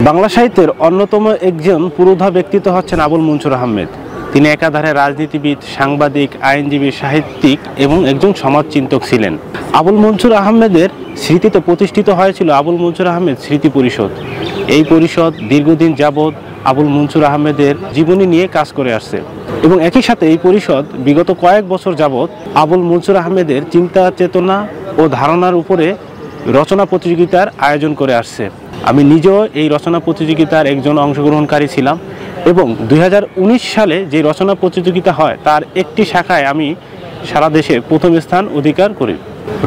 বাংলা সাহিত্যের অন্যতম একজন পুরোধা ব্যক্তিত্ব হচ্ছেন আবুল মনসুর আহমেদ। তিনি একাধারে রাজনীতিবিদ, সাংবাদিক, আইনজীবী, সাহিত্যিক এবং একজন সমাজচিন্তক ছিলেন। আবুল মনসুর আহমেদের স্মৃতিতে প্রতিষ্ঠিত হয়েছিল আবুল মনসুর আহমেদ স্মৃতি পরিষদ। এই পরিষদ দীর্ঘদিন যাবৎ আবুল মনসুর আহমেদের জীবনী নিয়ে কাজ করে আসছে এবং একই সাথে এই পরিষদ বিগত কয়েক বছর যাবৎ আবুল মনসুর আহমেদের চিন্তা চেতনা ও ধারণার উপরে রচনা প্রতিযোগিতার আয়োজন করে আসছে। আমি নিজেও এই রচনা প্রতিযোগিতার একজন অংশগ্রহণকারী ছিলাম এবং 2019 সালে যে রচনা প্রতিযোগিতা হয় তার একটি শাখায় আমি সারা দেশে প্রথম স্থান অধিকার করি।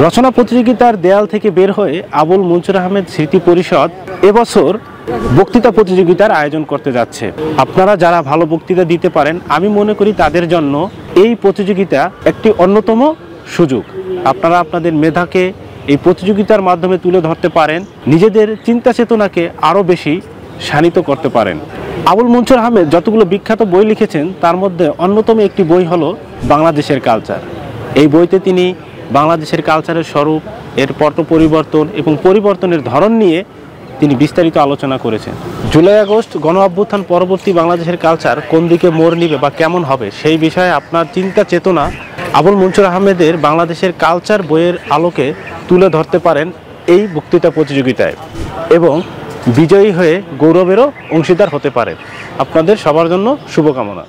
রচনা প্রতিযোগিতার দেয়াল থেকে বের হয়ে আবুল মনসুর আহমেদ স্মৃতি পরিষদ এবছর বক্তৃতা প্রতিযোগিতার আয়োজন করতে যাচ্ছে। আপনারা যারা ভালো বক্তৃতা দিতে পারেন, আমি মনে করি তাদের জন্য এই প্রতিযোগিতা একটি অন্যতম সুযোগ। আপনারা আপনাদের মেধাকে এই প্রতিযোগিতার মাধ্যমে তুলে ধরতে পারেন, নিজেদের চিন্তা চেতনাকে আরও বেশি শানিত করতে পারেন। আবুল মনসুর আহমেদ যতগুলো বিখ্যাত বই লিখেছেন তার মধ্যে অন্যতম একটি বই হলো বাংলাদেশের কালচার। এই বইতে তিনি বাংলাদেশের কালচারের স্বরূপ, এর পট পরিবর্তন এবং পরিবর্তনের ধরন নিয়ে তিনি বিস্তারিত আলোচনা করেছেন। জুলাই আগস্ট গণ অভ্যুত্থান পরবর্তী বাংলাদেশের কালচার কোন দিকে মোড় নিবে বা কেমন হবে সেই বিষয়ে আপনার চিন্তা চেতনা আবুল মনসুর আহমেদের বাংলাদেশের কালচার বইয়ের আলোকে তুলে ধরতে পারেন এই বক্তৃতা প্রতিযোগিতায় এবং বিজয়ী হয়ে গৌরবেরও অংশীদার হতে পারেন। আপনাদের সবার জন্য শুভকামনা।